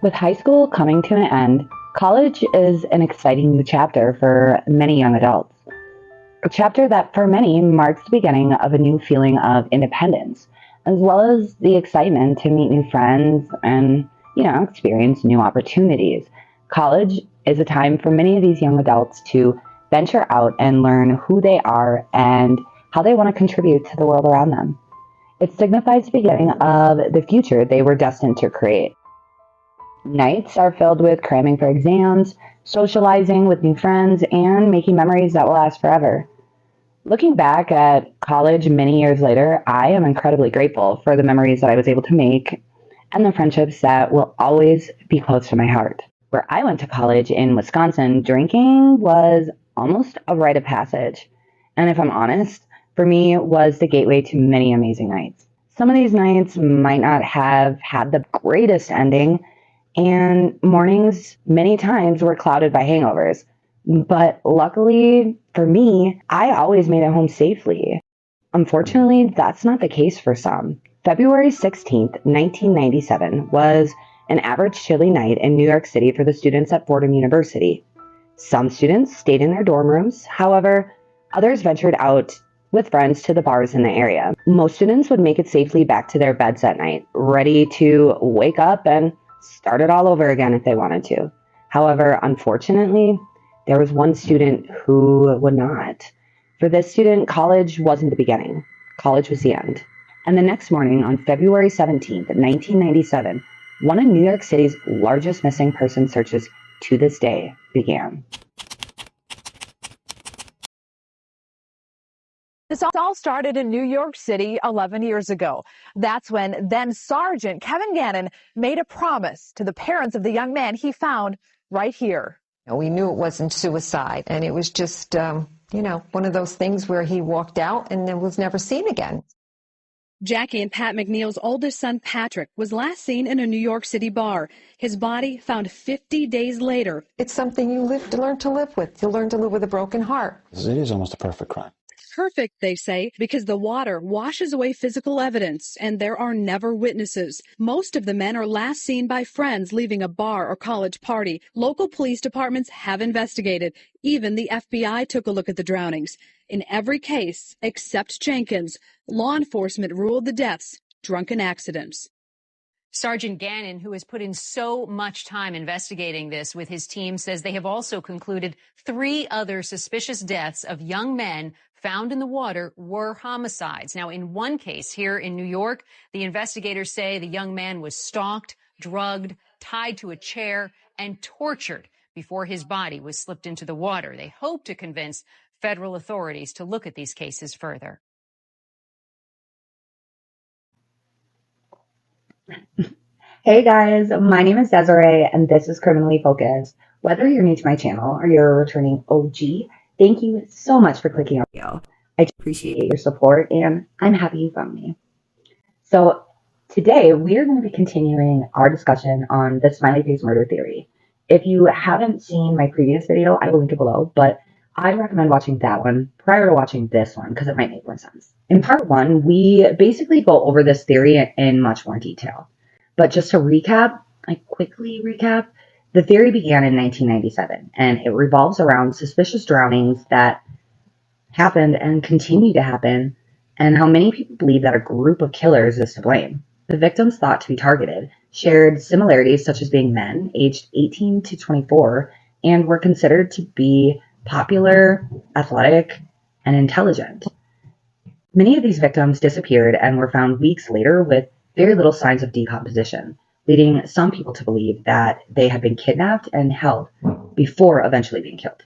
With high school coming to an end, college is an exciting new chapter for many young adults. A chapter that for many marks the beginning of a new feeling of independence, as well as the excitement to meet new friends and, experience new opportunities. College is a time for many of these young adults to venture out and learn who they are and how they want to contribute to the world around them. It signifies the beginning of the future they were destined to create. Nights are filled with cramming for exams, socializing with new friends, and making memories that will last forever. Looking back at college many years later, I am incredibly grateful for the memories that I was able to make and the friendships that will always be close to my heart. Where I went to college in Wisconsin, drinking was almost a rite of passage. And if I'm honest, for me, it was the gateway to many amazing nights. Some of these nights might not have had the greatest ending, and mornings many times were clouded by hangovers. But luckily for me, I always made it home safely. Unfortunately, that's not the case for some. February 16th, 1997 was an average chilly night in New York City for the students at Fordham University. Some students stayed in their dorm rooms. However, others ventured out with friends to the bars in the area. Most students would make it safely back to their beds at night, ready to wake up and start it all over again if they wanted to. However, unfortunately, there was one student who would not. For this student, college wasn't the beginning. College was the end. And the next morning, on February 17th, 1997, one of New York City's largest missing person searches to this day began. This all started in New York City 11 years ago. That's when then Sergeant Kevin Gannon made a promise to the parents of the young man he found right here. We knew it wasn't suicide, and it was just, one of those things where he walked out and then was never seen again. Jackie and Pat Mcneill's oldest son, Patrick, was last seen in a New York City bar. His body found 50 days later. It's something you learn to live with. You learn to live with a broken heart. It is almost a perfect crime. Perfect, they say, because the water washes away physical evidence and there are never witnesses. Most of the men are last seen by friends leaving a bar or college party. Local police departments have investigated. Even the FBI took a look at the drownings. In every case, except Jenkins, law enforcement ruled the deaths drunken accidents. Sergeant Gannon, who has put in so much time investigating this with his team, says they have also concluded 3 other suspicious deaths of young men found in the water were homicides. Now, in one case here in New York, the investigators say the young man was stalked, drugged, tied to a chair, and tortured before his body was slipped into the water. They hope to convince federal authorities to look at these cases further. Hey guys, my name is Desiree and this is Criminally Focused. Whether you're new to my channel or you're a returning OG, thank you so much for clicking on the video. I appreciate your support and I'm happy you found me. So today we're going to be continuing our discussion on the smiley face murder theory. If you haven't seen my previous video, I will link it below, but I'd recommend watching that one prior to watching this one because it might make more sense. In part 1, we basically go over this theory in much more detail. But just to quickly recap, the theory began in 1997, and it revolves around suspicious drownings that happened and continue to happen, and how many people believe that a group of killers is to blame. The victims thought to be targeted shared similarities such as being men aged 18 to 24 and were considered to be popular, athletic, and intelligent. Many of these victims disappeared and were found weeks later with very little signs of decomposition, leading some people to believe that they had been kidnapped and held before eventually being killed.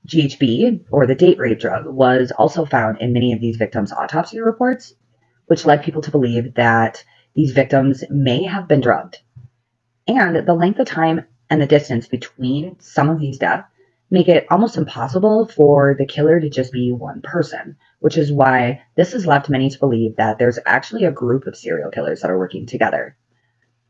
GHB, or the date rape drug, was also found in many of these victims' autopsy reports, which led people to believe that these victims may have been drugged. And the length of time and the distance between some of these deaths make it almost impossible for the killer to just be one person, which is why this has left many to believe that there's actually a group of serial killers that are working together.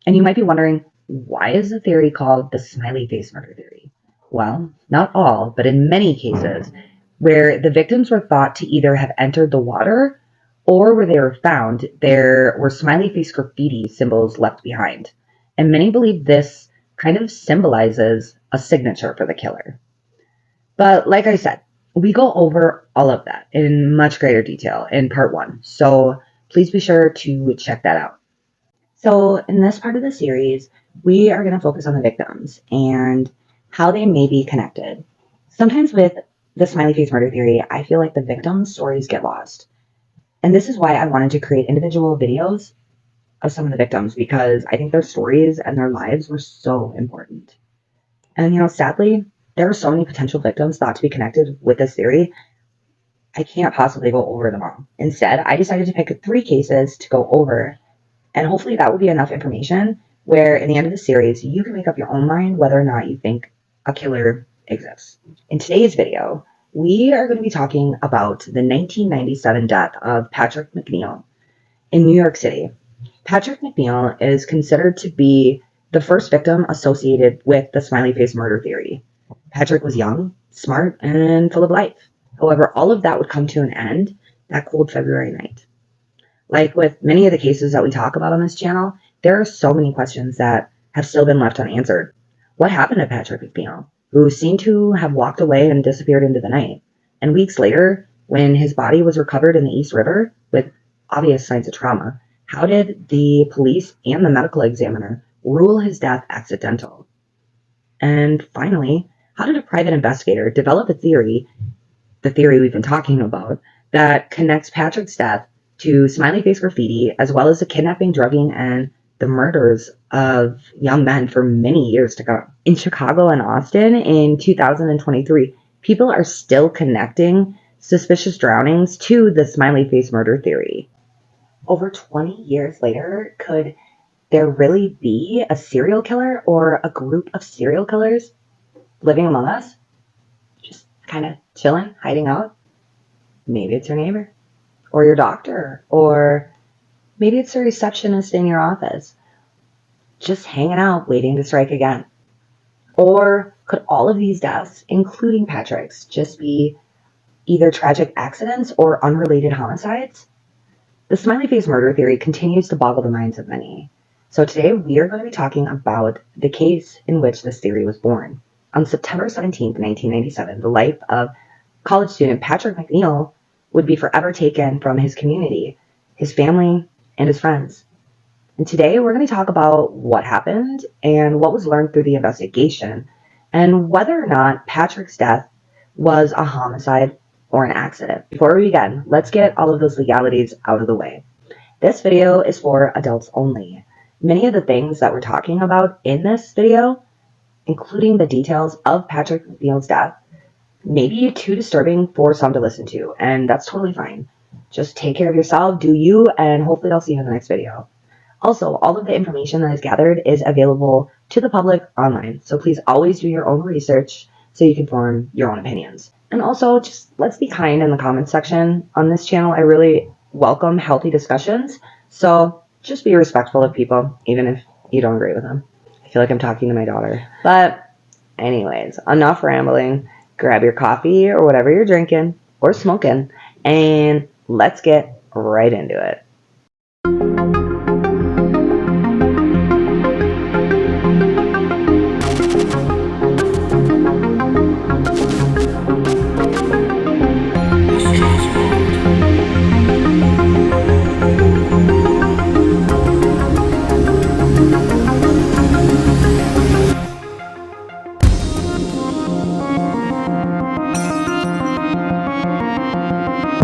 And you might be wondering, why is the theory called the smiley face murder theory? Well, not all, but in many cases, where the victims were thought to either have entered the water or where they were found, there were smiley face graffiti symbols left behind. And many believe this kind of symbolizes a signature for the killer. But like I said, we go over all of that in much greater detail in part 1, so please be sure to check that out. So in this part of the series, we are going to focus on the victims and how they may be connected. Sometimes with the smiley face murder theory, I feel like the victims' stories get lost. And this is why I wanted to create individual videos of some of the victims, because I think their stories and their lives were so important. And sadly, there are so many potential victims thought to be connected with this theory, I can't possibly go over them all. Instead, I decided to pick 3 cases to go over, and hopefully that will be enough information where in the end of the series, you can make up your own mind whether or not you think a killer exists. In today's video, we are going to be talking about the 1997 death of Patrick Mcneill in New York City. Patrick Mcneill is considered to be the first victim associated with the smiley face murder theory. Patrick was young, smart, and full of life. However, all of that would come to an end that cold February night. Like with many of the cases that we talk about on this channel, there are so many questions that have still been left unanswered. What happened to Patrick McNeill, who seemed to have walked away and disappeared into the night? And weeks later, when his body was recovered in the East River with obvious signs of trauma, how did the police and the medical examiner rule his death accidental? And finally, how did a private investigator develop a theory, the theory we've been talking about, that connects Patrick's death to smiley face graffiti, as well as the kidnapping, drugging, and the murders of young men for many years to come? In Chicago and Austin in 2023, people are still connecting suspicious drownings to the smiley face murder theory. Over 20 years later, could there really be a serial killer or a group of serial killers living among us? Just kind of chilling, hiding out? Maybe it's your neighbor, or your doctor, or maybe it's the receptionist in your office, just hanging out, waiting to strike again. Or could all of these deaths, including Patrick's, just be either tragic accidents or unrelated homicides? The smiley face murder theory continues to boggle the minds of many. So today we are going to be talking about the case in which this theory was born. On September 17th, 1997, the life of college student Patrick Mcneill would be forever taken from his community, his family, and his friends. And today we're going to talk about what happened and what was learned through the investigation, and whether or not Patrick's death was a homicide or an accident. Before we begin, let's get all of those legalities out of the way. This video is for adults only. Many of the things that we're talking about in this video, including the details of Patrick McNeill's death, may be too disturbing for some to listen to, and that's totally fine. Just take care of yourself, do you, and hopefully I'll see you in the next video. Also, all of the information that is gathered is available to the public online, so please always do your own research so you can form your own opinions. And also, just let's be kind in the comments section on this channel. I really welcome healthy discussions, so just be respectful of people, even if you don't agree with them. I feel like I'm talking to my daughter. But anyways, enough rambling. Grab your coffee or whatever you're drinking or smoking, and let's get right into it.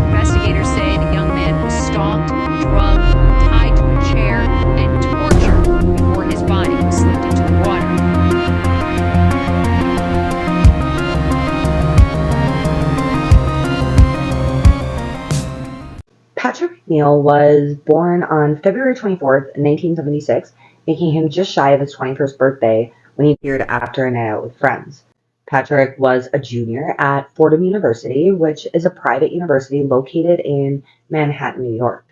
Investigators say the young man was stalked, drugged, tied to a chair, and tortured before his body was slipped into the water. Patrick McNeill was born on February 24th, 1976, making him just shy of his 21st birthday when he appeared after a night out with friends. Patrick was a junior at Fordham University, which is a private university located in Manhattan, New York.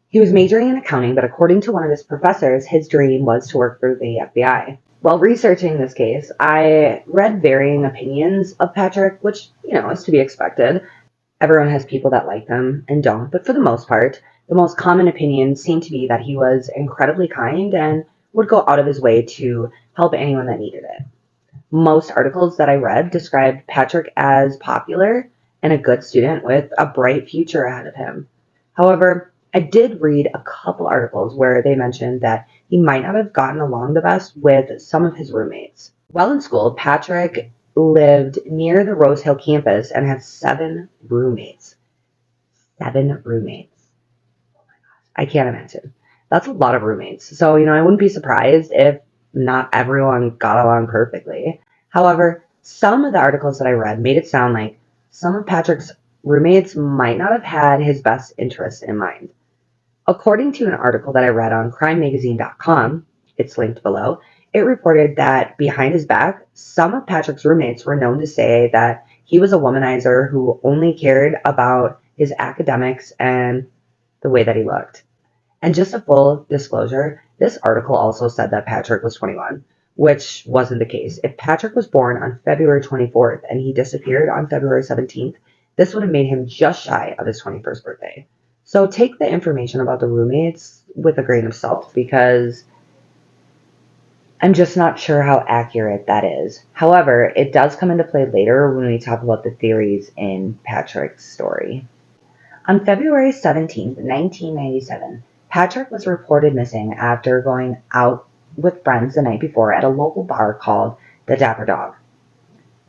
He was majoring in accounting, but according to one of his professors, his dream was to work for the FBI. While researching this case, I read varying opinions of Patrick, which, is to be expected. Everyone has people that like them and don't, but for the most part, the most common opinion seemed to be that he was incredibly kind and would go out of his way to help anyone that needed it. Most articles that I read described Patrick as popular and a good student with a bright future ahead of him. However, I did read a couple articles where they mentioned that he might not have gotten along the best with some of his roommates. While in school, Patrick lived near the Rose Hill campus and had 7 roommates. 7 roommates. I can't imagine. That's a lot of roommates. So, I wouldn't be surprised if not everyone got along perfectly. However, some of the articles that I read made it sound like some of Patrick's roommates might not have had his best interests in mind. According to an article that I read on crimemagazine.com, it's linked below, it reported that behind his back, some of Patrick's roommates were known to say that he was a womanizer who only cared about his academics and the way that he looked. And just a full disclosure, this article also said that Patrick was 21, which wasn't the case. If Patrick was born on February 24th and he disappeared on February 17th, this would have made him just shy of his 21st birthday. So take the information about the roommates with a grain of salt, because I'm just not sure how accurate that is. However, it does come into play later when we talk about the theories in Patrick's story. On February 17th, 1997, Patrick was reported missing after going out with friends the night before at a local bar called the Dapper Dog.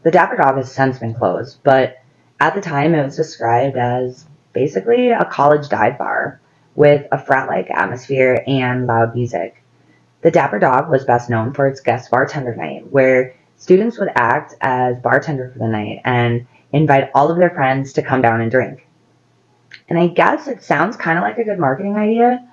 The Dapper Dog has since been closed, but at the time it was described as basically a college dive bar with a frat-like atmosphere and loud music. The Dapper Dog was best known for its guest bartender night, where students would act as bartender for the night and invite all of their friends to come down and drink. And I guess it sounds kind of like a good marketing idea,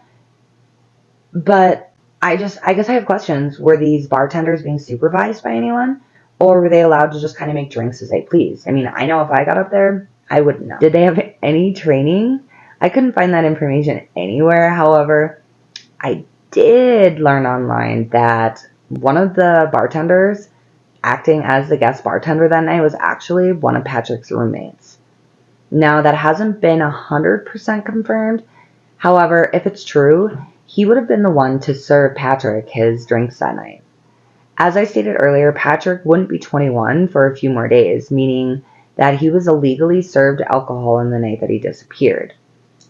but I guess I have questions. Were these bartenders being supervised by anyone? Or were they allowed to just kind of make drinks as they pleased? I mean, I know if I got up there, I wouldn't know. Did they have any training? I couldn't find that information anywhere. However, I did learn online that one of the bartenders acting as the guest bartender that night was actually one of Patrick's roommates. Now, that hasn't been 100% confirmed. However, if it's true, he would have been the one to serve Patrick his drinks that night. As I stated earlier, Patrick wouldn't be 21 for a few more days, meaning that he was illegally served alcohol on the night that he disappeared.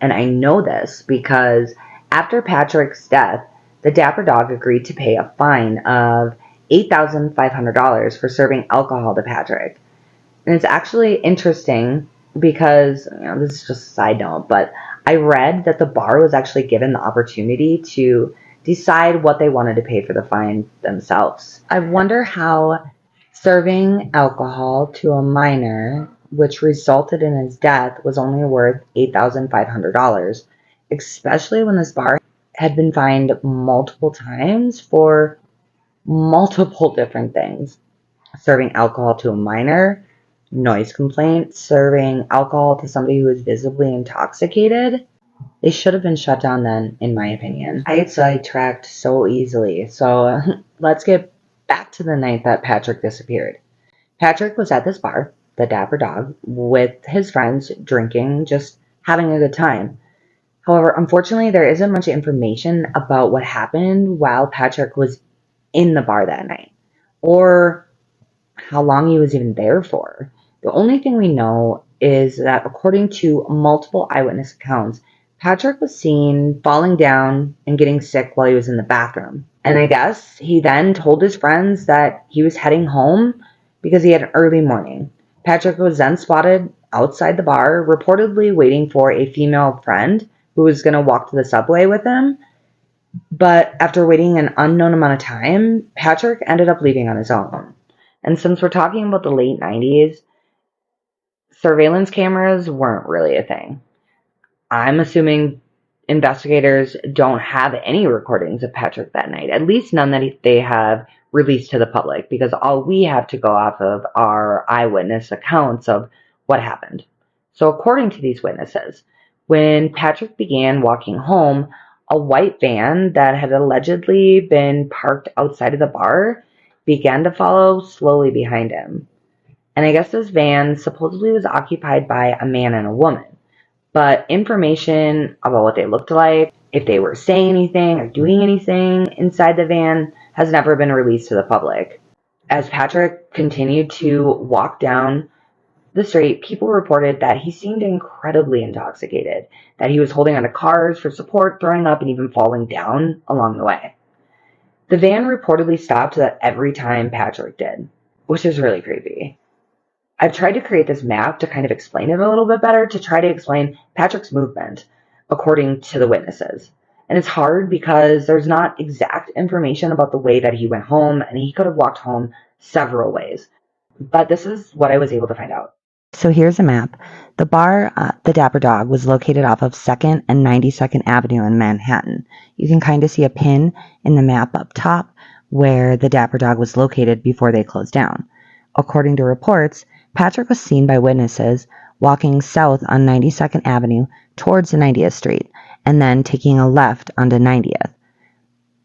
And I know this because after Patrick's death, the Dapper Dog agreed to pay a fine of $8,500 for serving alcohol to Patrick. And it's actually interesting because, this is just a side note, but I read that the bar was actually given the opportunity to decide what they wanted to pay for the fine themselves. I wonder how serving alcohol to a minor, which resulted in his death, was only worth $8,500, especially when this bar had been fined multiple times for multiple different things. Serving alcohol to a minor, noise complaint, serving alcohol to somebody who is visibly intoxicated. They should have been shut down then, in my opinion. I get sidetracked so easily, so let's get back to the night that Patrick disappeared. Patrick was at this bar, the Dapper Dog, with his friends, drinking, just having a good time. However, unfortunately, there isn't much information about what happened while Patrick was in the bar that night, or how long he was even there for. The only thing we know is that according to multiple eyewitness accounts, Patrick was seen falling down and getting sick while he was in the bathroom. And I guess he then told his friends that he was heading home because he had an early morning. Patrick was then spotted outside the bar, reportedly waiting for a female friend who was going to walk to the subway with him. But after waiting an unknown amount of time, Patrick ended up leaving on his own. And since we're talking about the late 90s, surveillance cameras weren't really a thing. I'm assuming investigators don't have any recordings of Patrick that night, at least none that they have released to the public, because all we have to go off of are eyewitness accounts of what happened. So according to these witnesses, when Patrick began walking home, a white van that had allegedly been parked outside of the bar began to follow slowly behind him. And I guess this van supposedly was occupied by a man and a woman. But information about what they looked like, if they were saying anything or doing anything inside the van, has never been released to the public. As Patrick continued to walk down the street, people reported that he seemed incredibly intoxicated, that he was holding onto cars for support, throwing up, and even falling down along the way. The van reportedly stopped every time Patrick did, which is really creepy. I've tried to create this map to kind of explain it a little bit better, to try to explain Patrick's movement according to the witnesses. And it's hard because there's not exact information about the way that he went home, and he could have walked home several ways. But this is what I was able to find out. So here's a map. The bar, the Dapper Dog, was located off of 2nd and 92nd Avenue in Manhattan. You can kind of see a pin in the map up top where the Dapper Dog was located before they closed down. According to reports, Patrick was seen by witnesses walking south on 92nd Avenue towards the 90th Street and then taking a left onto 90th.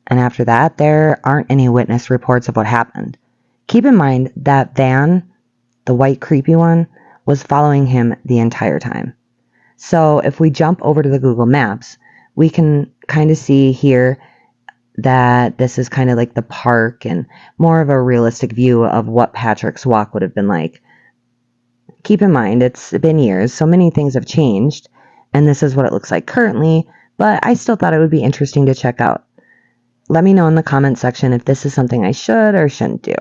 And after that, there aren't any witness reports of what happened. Keep in mind that van, the white creepy one, was following him the entire time. So if we jump over to the Google Maps, we can kind of see here that this is kind of like the park and more of a realistic view of what Patrick's walk would have been like. Keep in mind, it's been years, so many things have changed, and this is what it looks like currently, but I still thought it would be interesting to check out. Let me know in the comment section if this is something I should or shouldn't do.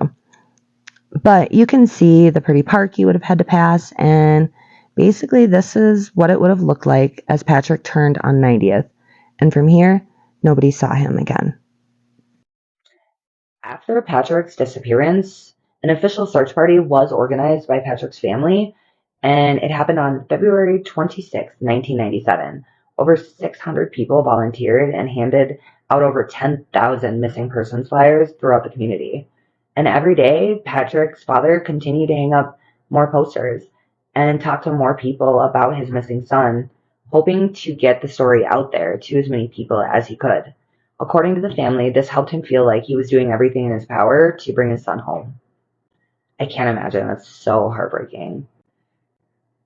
But you can see the pretty park you would have had to pass, and basically this is what it would have looked like as Patrick turned on 90th. And from here, nobody saw him again. After Patrick's disappearance, an official search party was organized by Patrick's family, and it happened on February 26, 1997. Over 600 people volunteered and handed out over 10,000 missing persons flyers throughout the community. And every day, Patrick's father continued to hang up more posters and talk to more people about his missing son, hoping to get the story out there to as many people as he could. According to the family, this helped him feel like he was doing everything in his power to bring his son home. I can't imagine. That's so heartbreaking.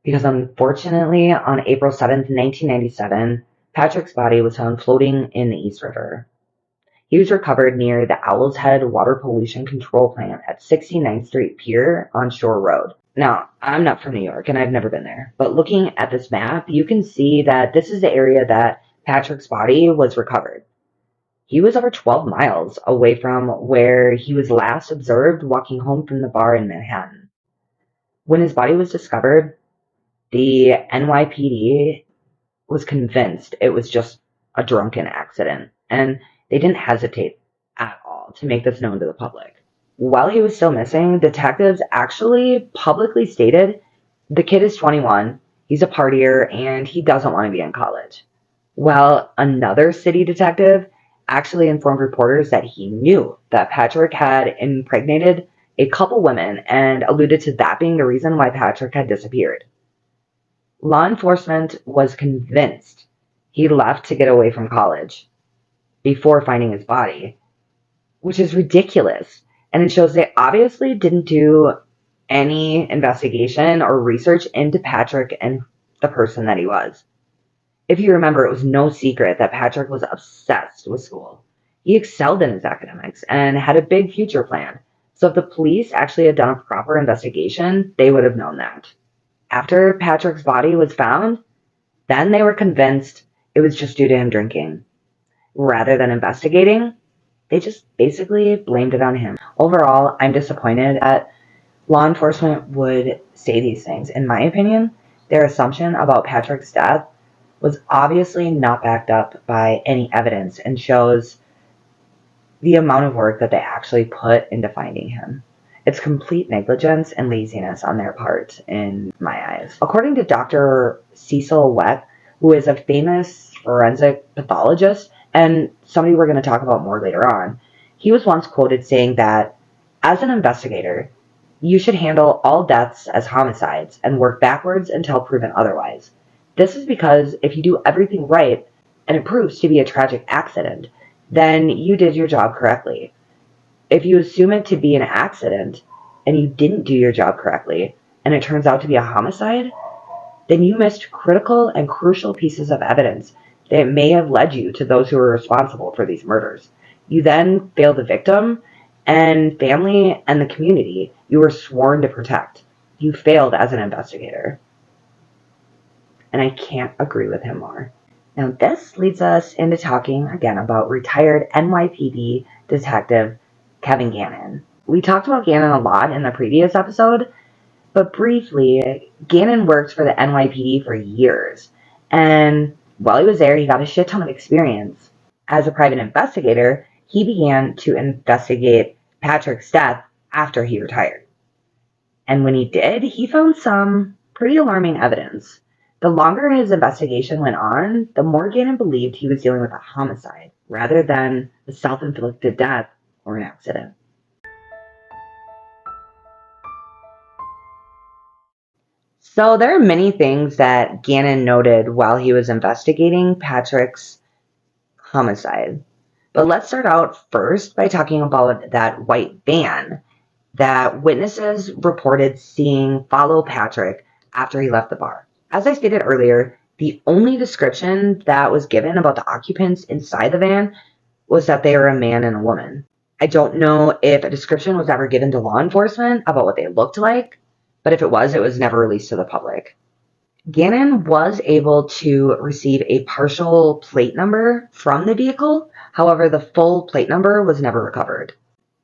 Because unfortunately, on April 7th, 1997, Patrick's body was found floating in the East River. He was recovered near the Owl's Head Water Pollution Control Plant at 69th Street Pier on Shore Road. Now, I'm not from New York and I've never been there, but looking at this map, you can see that this is the area that Patrick's body was recovered. He was over 12 miles away from where he was last observed walking home from the bar in Manhattan. When his body was discovered, the NYPD was convinced it was just a drunken accident, and they didn't hesitate at all to make this known to the public. While he was still missing, detectives actually publicly stated the kid is 21, he's a partier, and he doesn't want to be in college. While another city detective actually informed reporters that he knew that Patrick had impregnated a couple women and alluded to that being the reason why Patrick had disappeared. Law enforcement was convinced he left to get away from college before finding his body, which is ridiculous. And it shows they obviously didn't do any investigation or research into Patrick and the person that he was. If you remember, it was no secret that Patrick was obsessed with school. He excelled in his academics and had a big future plan. So if the police actually had done a proper investigation, they would have known that. After Patrick's body was found, then they were convinced it was just due to him drinking. Rather than investigating, they just basically blamed it on him. Overall, I'm disappointed that law enforcement would say these things. In my opinion, their assumption about Patrick's death was obviously not backed up by any evidence and shows the amount of work that they actually put into finding him. It's complete negligence and laziness on their part, in my eyes. According to Dr. Cecil Weck, who is a famous forensic pathologist and somebody we're going to talk about more later on, he was once quoted saying that, as an investigator, you should handle all deaths as homicides and work backwards until proven otherwise. This is because if you do everything right and it proves to be a tragic accident, then you did your job correctly. If you assume it to be an accident and you didn't do your job correctly and it turns out to be a homicide, then you missed critical and crucial pieces of evidence that may have led you to those who were responsible for these murders. You then failed the victim and family and the community you were sworn to protect. You failed as an investigator. And I can't agree with him more. Now, this leads us into talking again about retired NYPD detective Kevin Gannon. We talked about Gannon a lot in the previous episode, but briefly, Gannon worked for the NYPD for years, and while he was there, he got a shit ton of experience. As a private investigator, he began to investigate Patrick's death after he retired. And when he did, he found some pretty alarming evidence. The longer his investigation went on, the more Gannon believed he was dealing with a homicide rather than a self-inflicted death or an accident. So there are many things that Gannon noted while he was investigating Patrick's homicide. But let's start out first by talking about that white van that witnesses reported seeing follow Patrick after he left the bar. As I stated earlier, the only description that was given about the occupants inside the van was that they were a man and a woman. I don't know if a description was ever given to law enforcement about what they looked like, but if it was never released to the public. Gannon was able to receive a partial plate number from the vehicle. However, the full plate number was never recovered.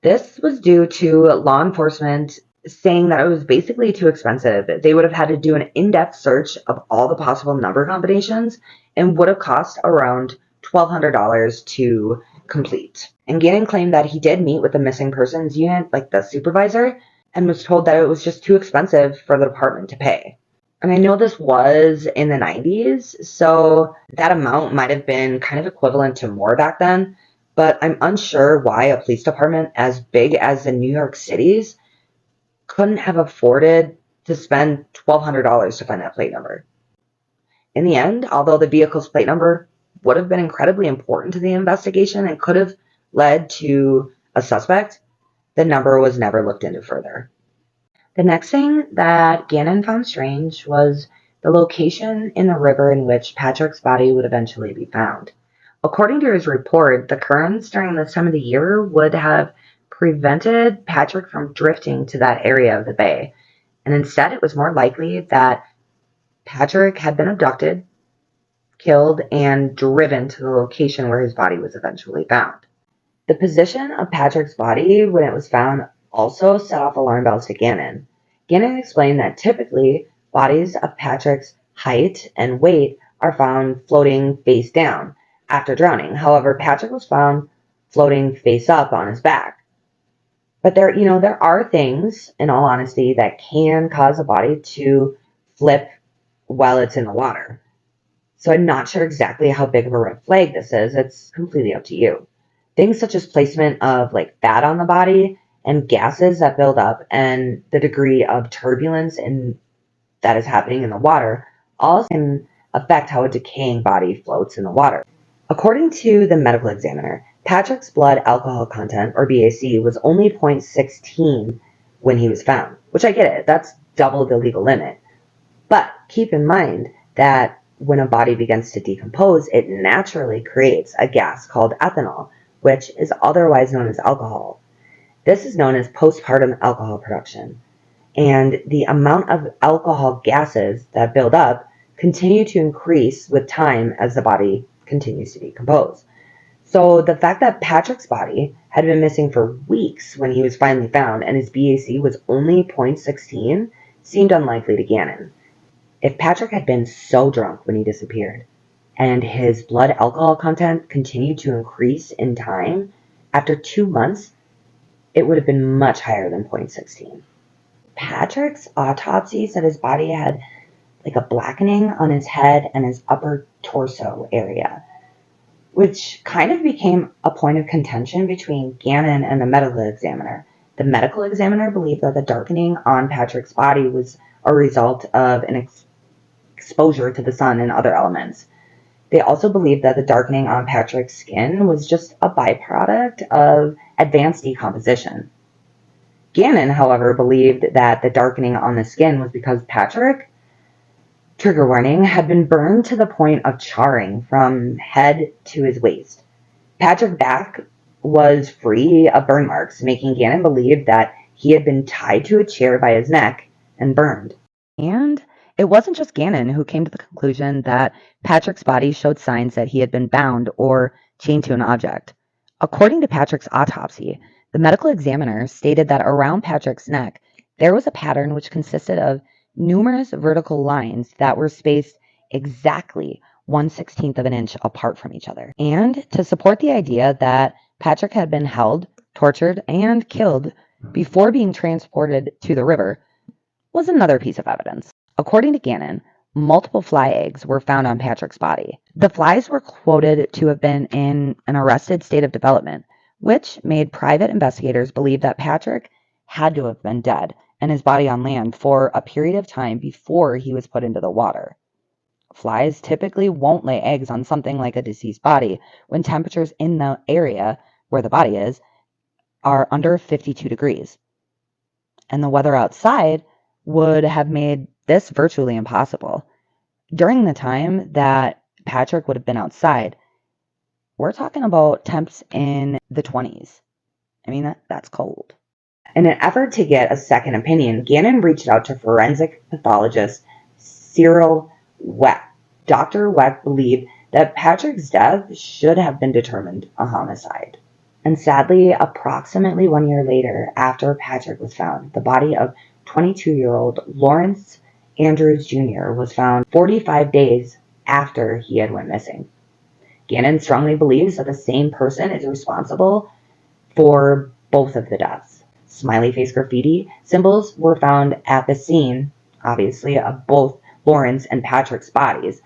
This was due to law enforcement saying that it was basically too expensive. They would have had to do an in-depth search of all the possible number combinations and would have cost around $1,200 to complete. And Gannon claimed that he did meet with the missing persons unit, like the supervisor, and was told that it was just too expensive for the department to pay. And I know this was in the 90s, so that amount might have been kind of equivalent to more back then, but I'm unsure why a police department as big as the New York City's couldn't have afforded to spend $1,200 to find that plate number. In the end, although the vehicle's plate number would have been incredibly important to the investigation and could have led to a suspect, the number was never looked into further. The next thing that Gannon found strange was the location in the river in which Patrick's body would eventually be found. According to his report, the currents during this time of the year would have prevented Patrick from drifting to that area of the bay, and instead it was more likely that Patrick had been abducted, killed, and driven to the location where his body was eventually found. The position of Patrick's body when it was found also set off alarm bells to Gannon. Gannon explained that typically bodies of Patrick's height and weight are found floating face down after drowning. However, Patrick was found floating face up on his back. But there are things, in all honesty, that can cause a body to flip while it's in the water. So I'm not sure exactly how big of a red flag this is. It's completely up to you. Things such as placement of fat on the body and gases that build up and the degree of turbulence that is happening in the water all can affect how a decaying body floats in the water. According to the medical examiner, Patrick's blood alcohol content, or BAC, was only 0.16 when he was found, which I get it. That's double the legal limit. But keep in mind that when a body begins to decompose, it naturally creates a gas called ethanol, which is otherwise known as alcohol. This is known as postpartum alcohol production. And the amount of alcohol gases that build up continue to increase with time as the body continues to decompose. So the fact that Patrick's body had been missing for weeks when he was finally found and his BAC was only 0.16 seemed unlikely to Gannon. If Patrick had been so drunk when he disappeared and his blood alcohol content continued to increase in time, after 2 months, it would have been much higher than 0.16. Patrick's autopsy said his body had a blackening on his head and his upper torso area, which kind of became a point of contention between Gannon and the medical examiner. The medical examiner believed that the darkening on Patrick's body was a result of an exposure to the sun and other elements. They also believed that the darkening on Patrick's skin was just a byproduct of advanced decomposition. Gannon, however, believed that the darkening on the skin was because Patrick trigger warning, had been burned to the point of charring from head to his waist. Patrick's back was free of burn marks, making Gannon believe that he had been tied to a chair by his neck and burned. And it wasn't just Gannon who came to the conclusion that Patrick's body showed signs that he had been bound or chained to an object. According to Patrick's autopsy, the medical examiner stated that around Patrick's neck there was a pattern which consisted of numerous vertical lines that were spaced exactly 1/16 of an inch apart from each other. And to support the idea that Patrick had been held, tortured, and killed before being transported to the river was another piece of evidence. According to Gannon, multiple fly eggs were found on Patrick's body. The flies were quoted to have been in an arrested state of development, which made private investigators believe that Patrick had to have been dead and his body on land for a period of time before he was put into the water. Flies typically won't lay eggs on something like a deceased body when temperatures in the area where the body is are under 52 degrees. And the weather outside would have made this virtually impossible. During the time that Patrick would have been outside, we're talking about temps in the 20s. I mean, that's cold. In an effort to get a second opinion, Gannon reached out to forensic pathologist Cyril Weck. Dr. Weck believed that Patrick's death should have been determined a homicide. And sadly, approximately 1 year later, after Patrick was found, the body of 22-year-old Lawrence Andrews Jr. was found 45 days after he had went missing. Gannon strongly believes that the same person is responsible for both of the deaths. Smiley face graffiti symbols were found at the scene, obviously, of both Lawrence and Patrick's bodies.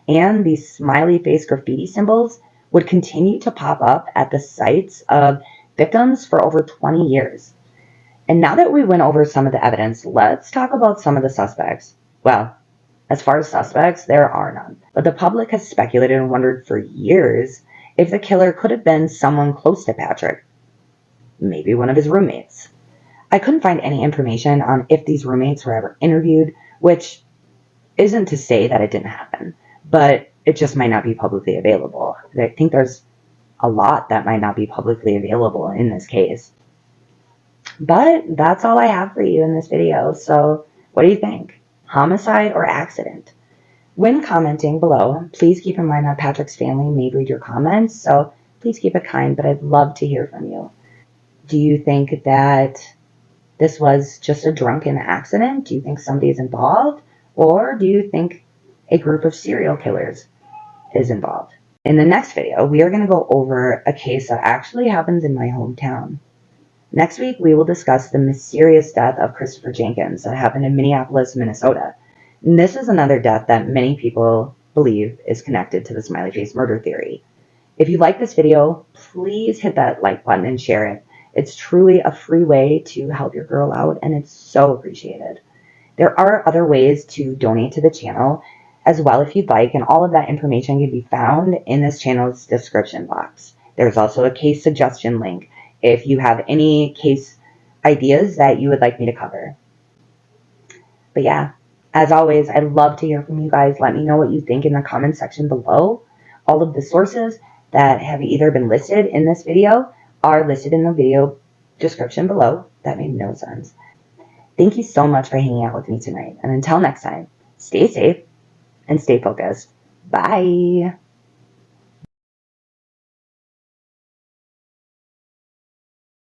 And these smiley face graffiti symbols would continue to pop up at the sites of victims for over 20 years. And now that we went over some of the evidence, let's talk about some of the suspects. Well, as far as suspects, there are none. But the public has speculated and wondered for years if the killer could have been someone close to Patrick. Maybe one of his roommates. I couldn't find any information on if these roommates were ever interviewed, which isn't to say that it didn't happen, but it just might not be publicly available. I think there's a lot that might not be publicly available in this case. But that's all I have for you in this video, so what do you think? Homicide or accident? When commenting below, please keep in mind that Patrick's family may read your comments, so please keep it kind, but I'd love to hear from you. Do you think that this was just a drunken accident? Do you think somebody's involved? Or do you think a group of serial killers is involved? In the next video, we are going to go over a case that actually happens in my hometown. Next week, we will discuss the mysterious death of Christopher Jenkins that happened in Minneapolis, Minnesota. And this is another death that many people believe is connected to the smiley face murder theory. If you like this video, please hit that like button and share it. It's truly a free way to help your girl out, and it's so appreciated. There are other ways to donate to the channel as well if you'd like, and all of that information can be found in this channel's description box. There's also a case suggestion link if you have any case ideas that you would like me to cover. But yeah, as always, I'd love to hear from you guys. Let me know what you think in the comment section below. All of the sources that have either been listed in this video are listed in the video description below. That made no sense. Thank you so much for hanging out with me tonight. And until next time, stay safe and stay focused. Bye.